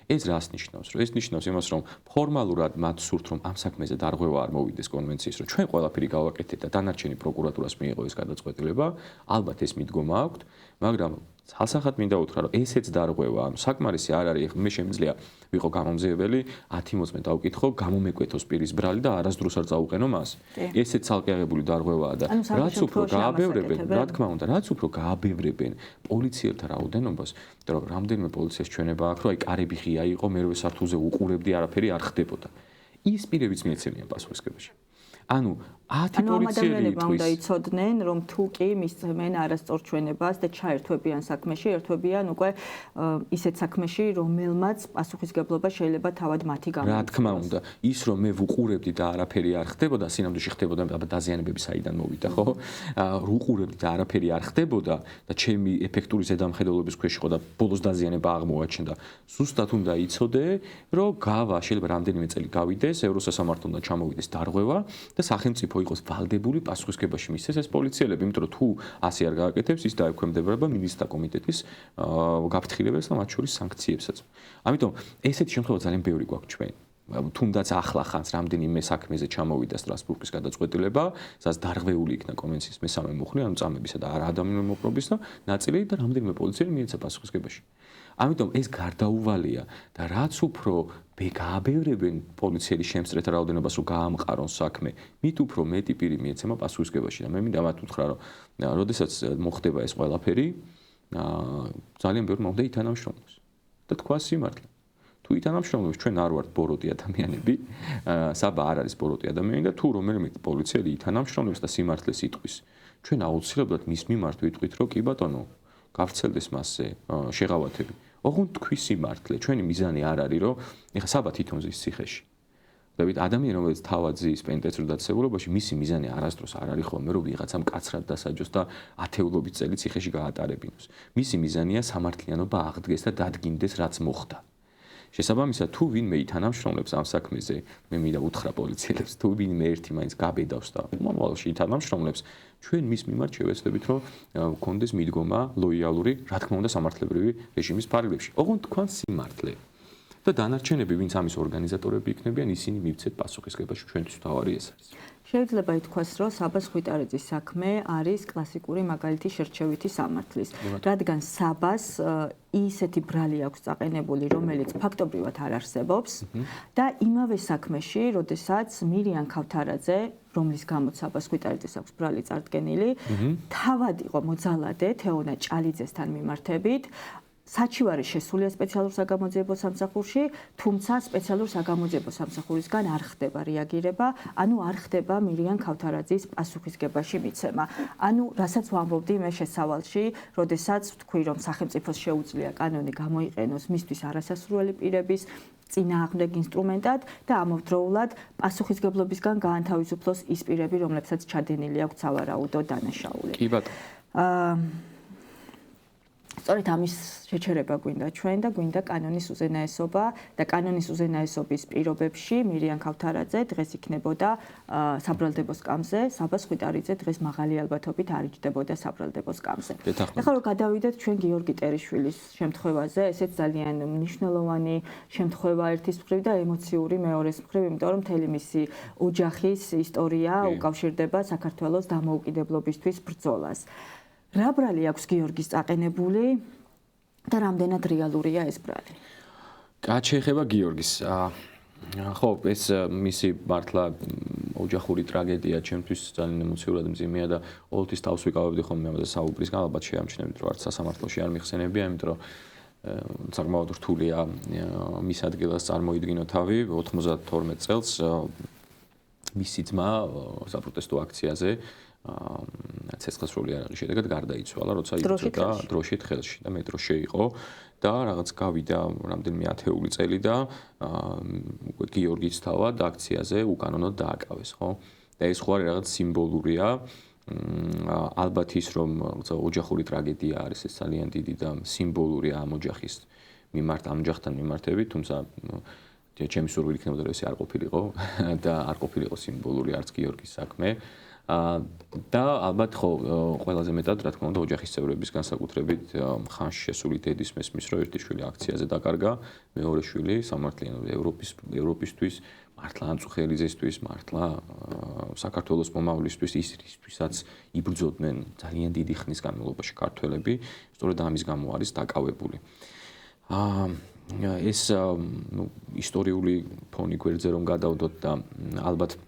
ეს რას ნიშნავს? ეს ნიშნავს იმას, რომ ფორმალურად მათ სურთ, რომ ამ საქმეზე დარღვევა არ მოვიდეს კონვენციის, რომ ჩვენ ყველაფერი გავაკეთეთ და დანარჩენი პროკურატურას მიიღო ეს გადაწყვეტილება, ალბათ ეს მიდგომა აქვთ, მაგრამ ცალსახად მინდა უთხრა, რომ ესეც დარღვევა, ანუ საკმარისი არ არის, მე შემიძლია ვიყო გამომძიებელი, 10-20 დავკითხო, გამომეკვეთოს პირის ბრალი და არასდროს არ წაუყენო მას. ესეც ცალკე აღებული დარღვევაა და რაც უფრო გააბევრებენ, რა თქმა უნდა, რაც უფრო გააბევრებენ პოლიციელთა რაოდენობას, იმიტომ რომ რამდენიმე პოლიციას ჩვენება აქვს, რომ აი კარები ღია იყო, მერვე სართულზე უყურებდი, არაფერი არ ხდებოდა. ის პირებიც მიეცემიან პასუხისგებაში. ანუ 10 პოლიციელი უნდა იცოდნენ, რომ თუ კი მისცემენ არასწორ ჩვენებას და ჩაერთვებიან საქმეში, ერთვებიან უკვე ისეთ საქმეში, რომელმაც პასუხისგებლობა შეიძლება თავად მათი გამოიწვიოს. რა თქმა უნდა, ის რომ მე ვუყურებდი და არაფერი არ ხდებოდა, სინამდვილეში ხდებოდა დაზიანებები საიდან მოვიდა, ხო? ვუყურებდი და არაფერი არ ხდებოდა და ჩემი ეფექტური ზედამხედველობის ქვეშ იყო და ბოლოს დაზიანება აღმოაჩნდა. ზუსტად უნდა იცოდე, რომ გავა შეიძლება რამდენიმე წელი გავიდეს, ევროსასამართლოდან ჩამოვიდეს დარღვევა და სახელმწიფო იყოს ვალდებული პასუხისგებაში მისცეს ეს პოლიციელები, იმიტომ რომ თუ ასე არ გააკეთებს, ის დაექვემდებარება მინისტრთა კომიტეტის გაფრთხილებებს და მათ შორის სანქციებსაც. ამიტომ ესეთი შემთხვევა ძალიან ბევრი გვაქვს ჩვენ. თუნდაც ახლა ხანს რამდენიმე საქმეზე ჩამოვიდა სტრასბურგის გადაწყვეტილება, სადაც დარღვეული იქნა კონვენციის მესამე მუხლი, ანუ წამებისა და არაადამიანური მოპყრობის და ნაწილი და რამდენიმე პოლიციელი მიეცა პასუხისგებაში. ამიტომ ეს გარდაუვალია და რაც უფრო გააბევრებენ პოლიციელი შემსწრეთა რაოდენობას, რომ გაამყარონ საქმე, მით უფრო მეტი პირი მიეცემა პასუხისგებაში და მე მინდა მათ უთხრა, რომ როდესაც მოხდება ეს ყველაფერი, ძალიან ბევრი მომდა ითანამშრომლებს. და თქვა სიმართლე. თუ ითანამშრომლებს, ჩვენ არ ვართ ბოროტი ადამიანები, საბა არ არის ბოროტი ადამიანი და თუ რომელიმე პოლიციელი ითანამშრომლებს და სიმართლეს იტყვის, ჩვენ აუცილებლად მის მიმართ ვიტყვით, რომ კი ბატონო, გავრცელდეს მასზე შეღავათები. ოღონდ თქვი სიმართლე, ჩვენი მიზანი არ არის, რომ ეხა საბა თვითონ ზის ციხეში. დავით ადამიანი, რომელიც თავად ზის პენტესტურ დაწესებულებაში, მისი მიზანი არასდროს არ არის ხოლმე, რომ ვიღაცამ კაცრად დასაჯოს და ათეულობით წელი ციხეში გაატარებინოს. მისი მიზანია სამართლიანობა აღდგეს და დადგინდეს, რაც მოხდა. შესაბამისად, თუ ვინმე ითანამშრომლებს ამ საქმეზე, მე მინდა უთხრა პოლიციელებს, თუ ვინმე ერთი მაინც გაბედავს და მომავალში ითანამშრომლებს, ჩვენ მის მიმართ შევეცდებით, რომ გქონდეს მიდგომა ლოიალური, რა თქმა უნდა, სამართლებრივი რეჟიმის ფარგლებში. ოღონდ თქვენ სიმართლე. და დანარჩენები, ვინც ამის ორგანიზატორები იქნებიან, ისინი მივცეთ პასუხისგებაში, ჩვენთვის თავარი ეს არის. შეიძლება ითქვას, რომ საბას ხვიტარიძის საქმე არის კლასიკური მაგალითი შერჩევითი სამართლის, რადგან საბას ისეთი ბრალი აქვს წაყენებული, რომელიც ფაქტობრივად არ არსებობს და იმავე საქმეში, როდესაც მირიან ქავთარაძე, რომლის გამოც საბას ხვიტარიძეს აქვს ბრალი წარდგენილი, თავად იყო მოძალადე თეონა ჭალიძესთან მიმართებით. საჩივარი შესულია სპეციალურ საგამოძიებო სამსახურში, თუმცა სპეციალურ საგამოძიებო სამსახურისგან არ ხდება რეაგირება, ანუ არ ხდება მირიან ქავთარაძის პასუხისგებაში მიცემა. ანუ რასაც ვამბობდი მე შესავალში, როდესაც ვთქვი, რომ სახელმწიფოს შეუძლია კანონი გამოიყენოს მისთვის არასასურველი პირების წინააღმდეგ ინსტრუმენტად და ამავდროულად პასუხისგებლობისგან გაანთავისუფლოს ის პირები, რომლებსაც ჩადენილი აქვს სავარაუდო დანაშაული. კი ბატონო. სწორედ ამის შეჩერება გვინდა ჩვენ და გვინდა კანონის უზენაესობა და კანონის უზენაესობის პირობებში მირიან ქავთარაძე დღეს იქნებოდა საბრალდებო სკამზე, საბას ხვიტარიძე დღეს მაღალი ალბათობით არ იჯდებოდა საბრალდებო სკამზე. ეხლა რომ გადავიდეთ ჩვენ გიორგი ტერიშვილის შემთხვევაზე, ესეც ძალიან მნიშვნელოვანი შემთხვევა ერთის მხრივ და ემოციური მეორეს მხრივ, იმიტომ რომ მთელი მისი ოჯახის ისტორია უკავშირდება საქართველოს დამოუკიდებლობისთვის ბრძოლას. რა ბრალი აქვს გიორგის წაყენებული და რამდენად რეალურია ეს ბრალი? რაც შეეხება გიორგის, ხო, ეს მისი მართლა ოჯახური ტრაგედია ჩემთვის ძალიან ემოციურად მძიმეა და ყოველთვის თავს ვიკავებდი ხოლმე ამაზე საუბრისგან, ალბათ შეამჩნევთ, რომ არც სასამართლოში არ მიხსენებია, იმიტომ რომ საკმაოდ რთულია მის ადგილას წარმოიდგინო თავი 92 წელს მისი ძმა საპროტესტო აქციაზე ცეცხლსროლი არაღის შედეგად გარდაიცვალა, როცა იბრძოდა დროშით ხელში და მეტროში იყო და რაღაც გავიდა რამდენიმე ათეული წელი და უკვე გიორგის თავად აქციაზე უკანონოდ დააკავეს, ხო? და ეს ხო არის რაღაც სიმბოლურია. ალბათ ის რომ ოჯახური ტრაგედია არის, ეს ძალიან დიდი და სიმბოლურია ამ ოჯახის მიმართ, ამ ოჯახთან მიმართებით, თუმცა ჩემი სურვილი იქნებოდა რომ ეს არ ყოფილიყო და არ ყოფილიყო სიმბოლური არც გიორგის საქმე. და ალბათ ხო ყველაზე მეტად რა თქმა უნდა ოჯახის წევრების განსაკუთრებით ხანში შესული დედის მესმის რომ ერთი შვილი აქციაზე დაკარგა, მეორე შვილი სამართლიანო ევროპისთვის, მართლა ანწუხელიზესთვის, მართლა საქართველოს მომავლისთვის ისთვისაც იბრძოდნენ ძალიან დიდი ხნის განმავლობაში ქართველები, სწორედ ამის გამო არის დაკავებული. ეს ისტორიული ფონი გვერდზე რომ გადავდოთ და ალბათ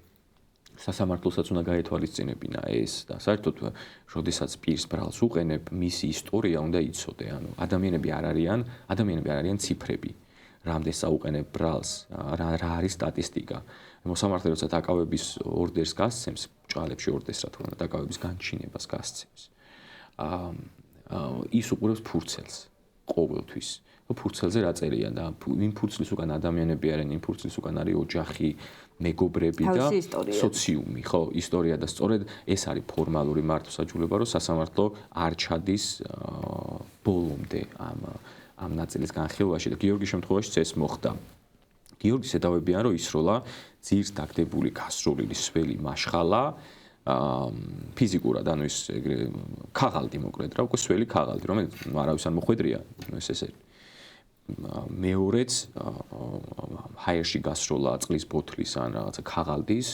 სასამართლოსაც უნდა გაეთვალისწინებინა ეს და საერთოდ როდესაც პირს ბრალს უყენებ, მისი ისტორია უნდა იცოდე, ანუ ადამიანები არ არიან ციფრები. რამდენს აუყენებ ბრალს, რა არის სტატისტიკა. მოსამართლე როცა დაკავების ორდერს გასცემს, ბრჭყალებში ორდერს რა თქმა უნდა დაკავების განჩინებას გასცემს. ის უყურებს ფურცელს ყოველთვის. ფურცელზე რა წერია და იმ ფურცლის უკან ადამიანები არიან, იმ ფურცლის უკან არის ოჯახი, მეგობრები და სოციუმი, ხო, ისტორია და სწორედ ეს არის ფორმალური მართლმსაჯულება, რომ სასამართლო არ ჩადის ბოლომდე ამ ნაწილის განხილვაში და გიორგის შემთხვევაში ეს მოხდა. გიორგის ედავებიან, რომ ისროლა ძირს დაგდებული გასროლილი სველი მაშხალა ფიზიკურად, ანუ ის ქაღალდი მოკლედ რა, უკვე სველი ქაღალდი, რომელიც არავის არ მოხვედრია, ეს ესე. მეორეც ჰაერში გასროლა წყლის ბოთლის ან რაღაცა ქაღალდის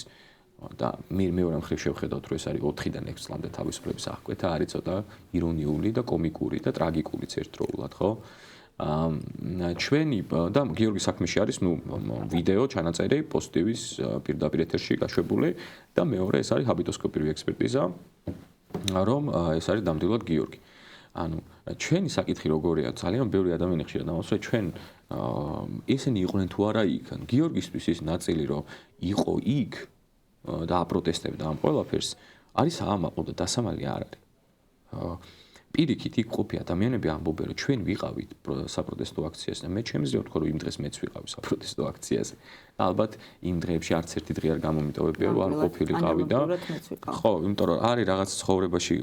და მეორე მხრივ შევხედავთ, რომ ეს არის 4-დან 6 წლამდე თავისუფლების აღკვეთა, არის ცოტა ირონიული და კომიკური და ტრაგიკულიც ერთდროულად, ხო? ჩვენი და გიორგის საქმეში არის ვიდეო ჩანაწერი პოზიტივის პირდაპირ ეთერში გაშვებული და მეორე ეს არის ჰაბიტოსკოპიური ექსპერტიზა, რომ ეს არის ნამდვილად გიორგი. ანუ ჩვენი საკითხი როგორია, ძალიან ბევრი ადამიანი ხშირად ამბობს, რომ ჩვენ ესენი იყვნენ თუ არა იქ. გიორგისთვის ის ნაწილი, რომ იყო იქ და აპროტესტებდა ამ ყველაფერს, არის აამაყო და დასამალი არ არის. პირიქით იქ ყოფი ადამიანები ამბობენ, რომ ჩვენ ვიყავით საპროტესტო აქციაზე და მე ჩემს ვთქვა, რომ იმ დღეს მეც ვიყავი საპროტესტო აქციაზე. ალბათ იმ დღეებში არც ერთი დღე არ გამომიტოვებია, რომ არ ყოფილიყავი და ხო, იმიტომ რომ არის რაღაც ცხოვრებაში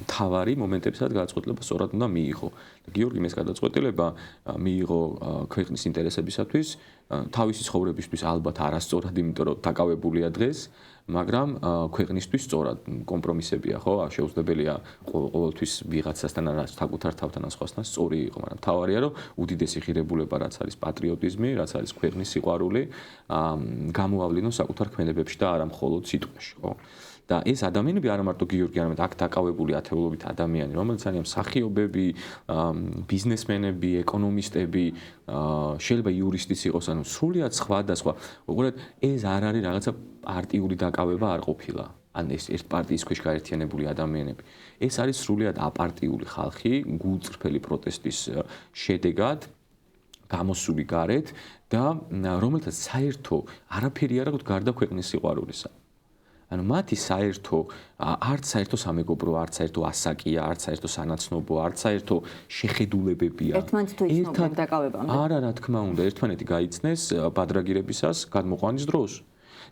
თავარი მომენტებსაც გადაწყვეტილება სწორად უნდა მიიღო. გიორგიმ ეს გადაწყვეტილება მიიღო ქვეყნის ინტერესებისათვის, თავისი ცხოვრებისთვის ალბათ არასწორად, იმიტომ რომ დაკავებულია დღეს, მაგრამ ქვეყნისთვის სწორად კომპრომისებია, ხო? შეუძლებელია ყოველთვის ვიღაცასთან ან საკუთარ თავთან ან სხვასთან სწორი იყო, მაგრამ თავარია რომ უდიდესი ღირებულება რაც არის პატრიოტიზმი, რაც არის ქვეყნის სიყვარული, გამოავლინოს საკუთარ ქმედებებში და არა მხოლოდ სიტყვაში, ხო? და ეს ადამიანები არა მარტო გიორგი, არამედ აქ დაკავებული ათეულობით ადამიანი, რომელიც არიან მსახიობები, ბიზნესმენები, ეკონომისტები, შეიძლება იურისტიც იყოს, ანუ სრულიად სხვადასხვა. უყურეთ, ეს არ არის რაღაცა პარტიული დაკავება არ ყოფილა. ან ეს ერთ პარტიის ქვეშ გაერთიანებული ადამიანები. ეს არის სრულიად აპარტიული ხალხი, გულწრფელი პროტესტის შედეგად გამოსული გარეთ და რომელთაც საერთო არაფერი არ აქვს გარდა ქვეყნის სიყვარულისა. ანუ მათი საერთო არც საერთო სამეგობრო, არც საერთო ასაკია, არც საერთო სანაცნობო, არც საერთო შეხედულებებია. ერთმანეთს თუ იცნობენ დაკავებამდე. არა, რა თქმა უნდა, ერთმანეთი გაიცნეს ბადრაგირებისას გადმოყვანის დროს.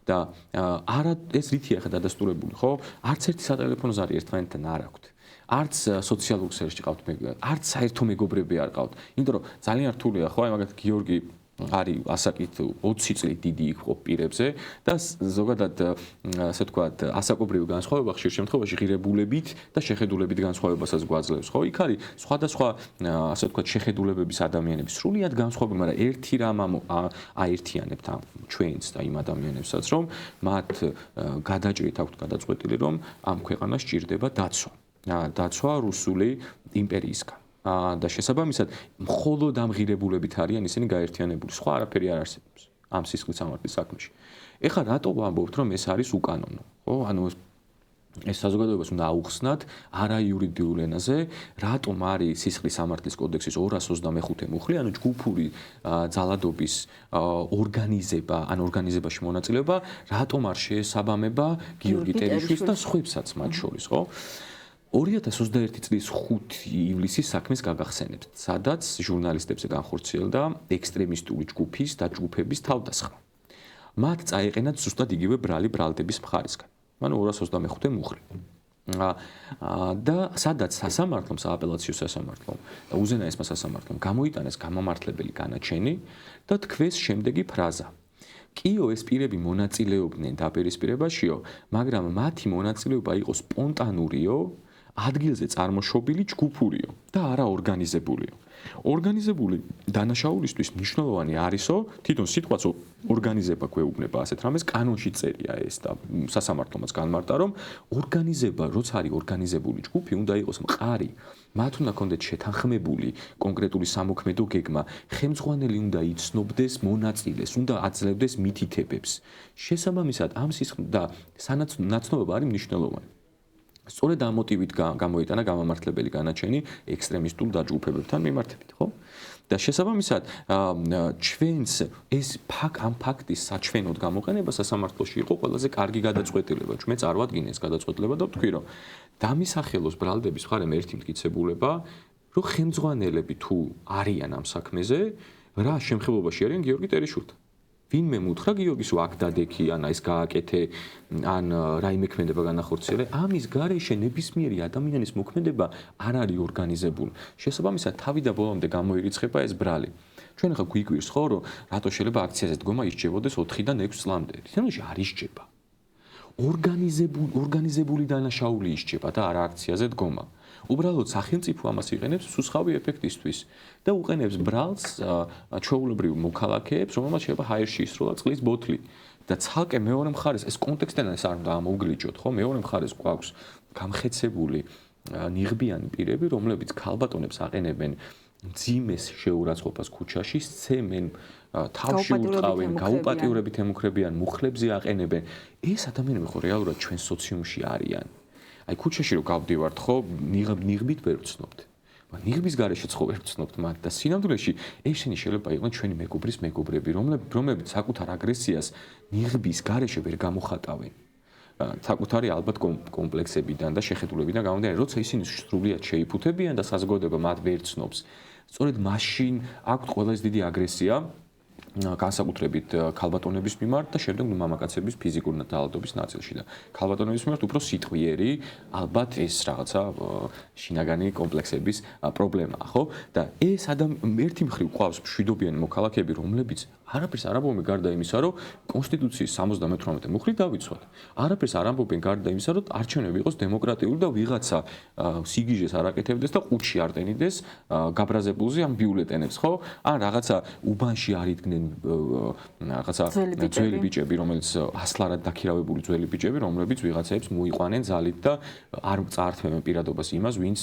და არა ეს რითია ხა დადასტურებული, ხო? არც ერთი სატელეფონო ზარი ერთმანეთთან არ აქვთ. არც სოციალურ ქსელში ყავთ არც საერთო მეგობრები არ ყავთ. იმიტომ რომ ძალიან რთულია, ხო? აი მაგალითად გიორგი არის ასაკით 20 წლით დიდი იყო პირებზე და ზოგადად ასე ვთქვათ ასაკობრივი განსხვავება ხშირ შემთხვევაში ღირებულებით და შეხედულებით განსხვავებასაც გვაძლევს, ხო? იქ არის სხვადასხვა ასე ვთქვათ შეხედულებების ადამიანები სრულიად განსხვავებული, მაგრამ ერთი რამ აერთიანებთ ჩვენს და იმ ადამიანებსაც, რომ მათ გადაჭრით აქვთ გადაწყვეტილი, რომ ამ ქვეყანას სჭირდება დაცვა. დაცვა რუსული იმპერიისგან. და შესაბამისად მხოლოდ ამ ღირებულებით არიან ისინი გაერთიანებული. სხვა არაფერი არ არსებობს ამ სისხლის სამართლის საქმეში. ეხლა რატო ვამბობთ, რომ ეს არის უკანონო? ხო, ანუ ეს საზოგადოებას უნდა აუხსნათ არაიურიდიულ ენაზე, რატომ არის სისხლის სამართლის კოდექსის 225 მუხლი, ანუ ჯგუფური ძალადობის ორგანიზება, ან ორგანიზებაში მონაწილეობა, რატომ არ შეესაბამება გიორგი ტერიშვილს და სხვებსაც მათ შორის, ხო? 2021 წლის 5 ივლისის საქმეს გაგახსენებთ, სადაც ჟურნალისტებზე განხორციელდა ექსტრემისტული ჯგუფის და ჯგუფების თავდასხმა. მათ წაეყენათ ზუსტად იგივე ბრალდების მხარისგან. ანუ 225 მუხლი. და სადაც სასამართლომ, სააპელაციო სასამართლომ და უზენაესმა სასამართლომ გამოიტანეს გამომართლებელი განაჩენი და თქვეს შემდეგი ფრაზა. კიო ეს პირები მონაწილეობდნენ დაპირისპირებაშიო, მაგრამ მათი მონაწილეობა იყო სპონტანურიო, ადგილზე წარმოშობილი ჯგუფურიო და არა ორგანიზებულიო. ორგანიზებული დანაშაულისთვის მნიშვნელოვანი არისო, თვითონ სიტყვაც ორგანიზება გვეუბნება ასეთ რამეს, კანონში წერია ეს და სასამართლომაც განმარტა, რომ ორგანიზება, როცა არის ორგანიზებული ჯგუფი, უნდა იყოს მყარი. მათ უნდა კონდეთ შეთანხმებული კონკრეტული სამოქმედო გეგმა, ხელმძღვანელი უნდა იცნობდეს მონაწილეს, უნდა აძლევდეს მითითებებს. შესაბამისად, ამ სისხლ და სანაცნობობა არის მნიშვნელოვანი. სწორედ ამ მოტივით გამოიტანა გამამართლებელი განაჩენი ექსტრემისტულ დაჯგუფებებთან მიმართებით, ხო? და შესაბამისად, ჩვენს ეს ამ ფაქტის საჩვენოდ გამოყენება სასამართლოში იყო ყველაზე კარგი გადაწყვეტილება. ჩვენ წარვადგინე ეს გადაწყვეტილება და ვთქვი, რომ დამისახელოს ბრალდების მხარემ ერთი მტკიცებულება, რომ ხელმძღვანელები თუ არიან ამ საქმეზე, რა შემხებლობაში არიან გიორგი ტერიშვილთან. ვინმე მუთხრა გიორგის აქ დადექი, ან ეს გააკეთე, ან რაიმე ქმედება განახორციელე, ამის გარეშე ნებისმიერი ადამიანის მოქმედება არ არის ორგანიზებული. შესაბამისად, თავი და ბოლომდე გამოირიცხება ეს ბრალი. ჩვენ ახლა გვიგვირს ხო, რომ რატო შეიძლება აქციაზე დგომა ისჯებოდეს 4-დან 6 წლამდე. თითქმის არ ისჯება. ორგანიზებული დანაშაული ისჯება და არა აქციაზე დგომა. უბრალოდ სახელმწიფო ამას იყენებს სუსხავი ეფექტისთვის და უყენებს ბრალს ჩვეულებრივ მოქალაქეებს, რომელმაც შეიძლება ჰაერში ისროლა წყლის ბოთლი. და ცალკე მეორე მხარეს ეს კონტექსტიდან ეს არ უნდა ამოვგლიჯოთ, ხო? მეორე მხარეს გვაქვს გამხეცებული ნიღბიანი პირები, რომლებიც ქალბატონებს აყენებენ მძიმეს შეურაცხყოფას ქუჩაში, სცემენ, თავში უტყავენ, გაუპატიურებით ემუქრებიან, მუხლებზე აყენებენ. ეს ადამიანები ხო რეალურად ჩვენ სოციუმში არიან. აი ქუჩაში რო გავდივართ ხო, ნიღბით ვერ ვცნობთ. ნიღბის გარეშეც ხო ვერ ვცნობთ მათ და სინამდვილეში ესენი შეიძლება იყვნენ ჩვენი მეგობრის მეგობრები, რომლებიც საკუთარ აგრესიას ნიღბის გარეშე ვერ გამოხატავენ. საკუთარი ალბათ კომპლექსებიდან და შეხედულებიდან გამომდინარე, როცა ისინი სრულიად შეიფუთებიან და საზოგადოება მათ ვერ ცნობს. სწორედ მაშინ აქვთ ყველაზე დიდი აგრესია განსაკუთრებით ქალბატონების მიმართ და შემდეგ მამაკაცების ფიზიკური დაავადების ნაწილში და ქალბატონების მიმართ უფრო სიტყვიერი ალბათ ეს რაღაცა შინაგანი კომპლექსების პრობლემაა, ხო? და ეს ერთი მხრივ ყავს მშვიდობიანი მოქალაქეები, რომლებიც არაფერს არ ამბობენ გარდა იმისა, რომ კონსტიტუციის 78 მუხლი დავიცვათ. არაფერს არ ამბობენ გარდა იმისა, რომ არჩევნები იყოს დემოკრატიული და ვიღაცა სიგიჟეს არ აკეთებდეს და ყუთში არ ტენიდეს გაბრაზებულზე ამ ბიულეტენებს, ხო? ან რაღაცა უბანში არ იდგნენ რაღაცა ძველი ბიჭები, რომელიც ასლარად დაქირავებული ძველი ბიჭები, რომლებიც ვიღაცებს მოიყვანენ ძალით და არ წაართმევენ პირადობას იმას, ვინც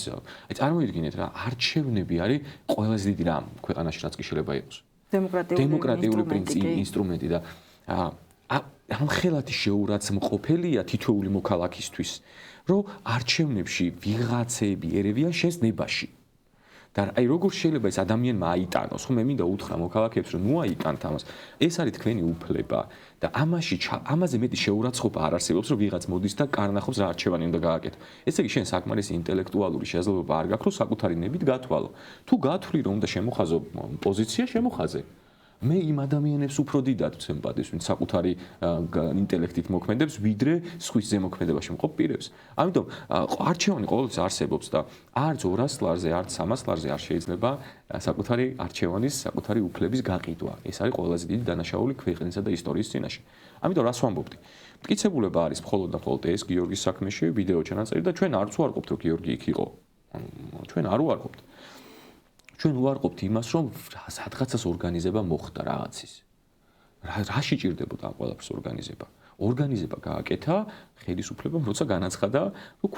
აი წარმოიდგინეთ რა, არჩევნები არის ყველაზე დიდი რამ ქვეყანაში, რაც კი შეიძლება იყოს. დემოკრატიული ინსტრუმენტი და ამ ხელათი შეურაცხმყოფელია თითოეული მოქალაქისთვის, რომ არჩევნებში ვიღაცები ერევიან შენს ნებაში. და აი როგორ შეიძლება ეს ადამიანმა აიტანოს, ხო მე მინდა უთხრა მოქალაქეებს, რომ ნუ აიტანთ ამას. ეს არის თქვენი უფლება და ამაზე მეტი შეურაცხყოფა არ არსებობს, რომ ვიღაც მოდის და კარნახობს რა არჩევანი უნდა გააკეთო. ესე იგი შენ საკმარისი ინტელექტუალური შესაძლებლობა არ გაქვს, რომ საკუთარი ნებით გათვალო. თუ გათვლი რომ უნდა შემოხაზო პოზიცია, შემოხაზე. მე იმ ადამიანებს უფრო დიდად ვცემპათიას, ვინც საკუთარი ინტელექტით მოქმედებს, ვიდრე სხვის ზემოქმედებაში მყოფ პირებს. ამიტომ არჩევანი ყოველთვის არსებობს და არც 200 ლარზე, არც 300 ლარზე არ შეიძლება საკუთარი არჩევანის, საკუთარი უფლების გაყიდვა. ეს არის ყველაზე დიდი დანაშაული ქვეყნისა და ისტორიის წინაშე. ამიტომ რას ვამბობდი? მტკიცებულება არის მხოლოდ და მხოლოდ ეს გიორგის საქმეში, ვიდეო ჩანაწერი და ჩვენ არც უარყოფთ, რომ გიორგი იქ იყო. ჩვენ არ უარყოფთ. ჩვენ უარყოფთ იმას, რომ სადღაცას ორგანიზება მოხდა რაღაცის. რაში ჭირდებოდა ამ ყველაფერს ორგანიზება? ორგანიზება გააკეთა ხელისუფლებამ, როცა განაცხადა, რომ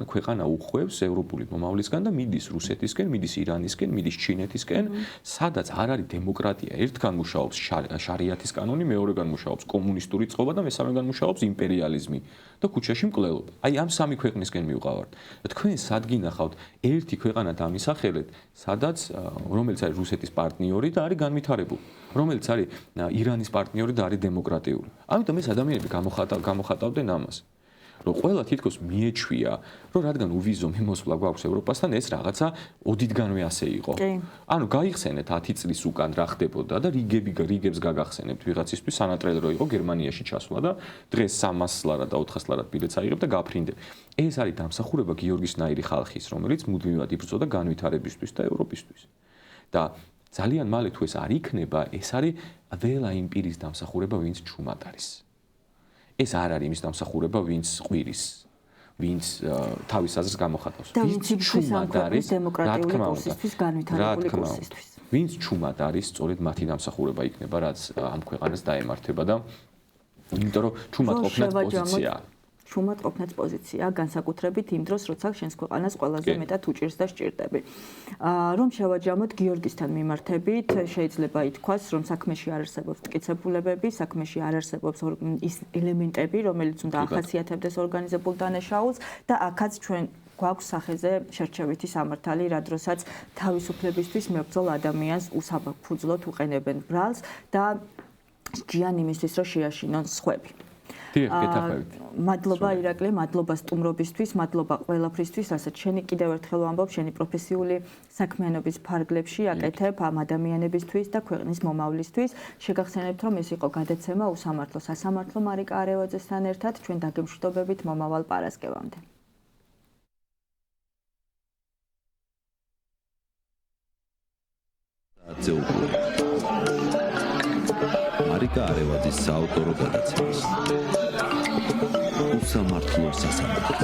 ქვეყანა უხვევს ევროპული მომავლისგან და მიდის რუსეთისკენ, მიდის ირანისკენ, მიდის ჩინეთისკენ, სადაც არ არის დემოკრატია, ერთგან მუშაობს შარიათის კანონი, მეორეგან მუშაობს კომუნისტური წყობა და მესამეგან მუშაობს იმპერიალიზმი და ქუჩაში მკვლელობა. აი ამ სამი ქვეყნისკენ მივყავართ. თქვენ სად გინახავთ ერთი ქვეყანა დამისახელეთ, სადაც რომელიც არის რუსეთის პარტნიორი და არის განვითარებული, რომელიც არის ირანის პარტნიორი და არის დემოკრატიული. ამიტომ ეს ადამიანები გამოხატავდნენ ამას. რომ ყველა თითქოს მიეჩვია, რომ რადგან უვიზო მიმოსვლა გვაქვს ევროპასთან, ეს რაღაცა ოდითგანვე ასე იყო. ანუ გაიხსენეთ 10 წლის უკან რა ხდებოდა და რიგებს გაგახსენებთ ვიღაცისთვის, სანატრელი რო იყო გერმანიაში ჩასვლა და დღეს 300 ლარად და 400 ლარად ბილეთს აიღებ და გაფრინდებ. ეს არის დამსახურება გიორგის ნაირი ხალხის, რომელიც მუდმივად იბრძოდა განვითარებისთვის და ევროპისთვის. და ძალიან მალე თუ ეს არ იქნება, ეს არის ველა იმ პირის დამსახურება, ვინც ჩუმად არის. ეს არ არის იმის დამსახურება, ვინც ყვირის, ვინც თავის აზრს გამოხატავს. ვინც ჩუმად არის დემოკრატიული კურსისთვის, განვითარებული კურსისთვის. ვინც ჩუმად არის, სწორედ მათი დამსახურება იქნება, რაც ამ ქვეყანას დაემართება და იმიტომ რომ ჩუმად ყოფნაც პოზიციაა. ჩუმად ყოფნაც პოზიციაა, განსაკუთრებით იმ დროს, როცა შენს ქვეყანას ყველაზე მეტად უჭირს და სჭირდები. რომ შევაჯამოთ გიორგისთან მიმართებით, შეიძლება ითქვას, რომ საქმეში არ არსებობს მტკიცებულებები, საქმეში არ არსებობს ის ელემენტები, რომელიც უნდა ახასიათებდეს ორგანიზებულ დანაშაულს და აქაც ჩვენ გვაქვს სახეზე შერჩევითი სამართალი, რა დროსაც თავისუფლებისთვის მებრძოლ ადამიანს უსაფუძვლოდ უყენებენ ბრალს და სჯიან იმისთვის, რომ შეაშინონ სხვები. მადლობა ირაკლი, მადლობა სტუმრობისთვის, მადლობა ყველაფრისთვის, რასაც შენი კიდევ ერთხელ ვამბობ, შენი პროფესიული საქმიანობის ფარგლებში აკეთებ ამ ადამიანებისთვის და ქვეყნის მომავლისთვის. შეგახსენებთ, რომ ეს იყო გადაცემა უსამართლო სასამართლო მარიკა არევაძესთან ერთად, ჩვენ დაგემშვიდობებით მომავალ პარასკევამდე. მარიკა არევაძის საავტორო გადაცემის უსამართლო სასამართლო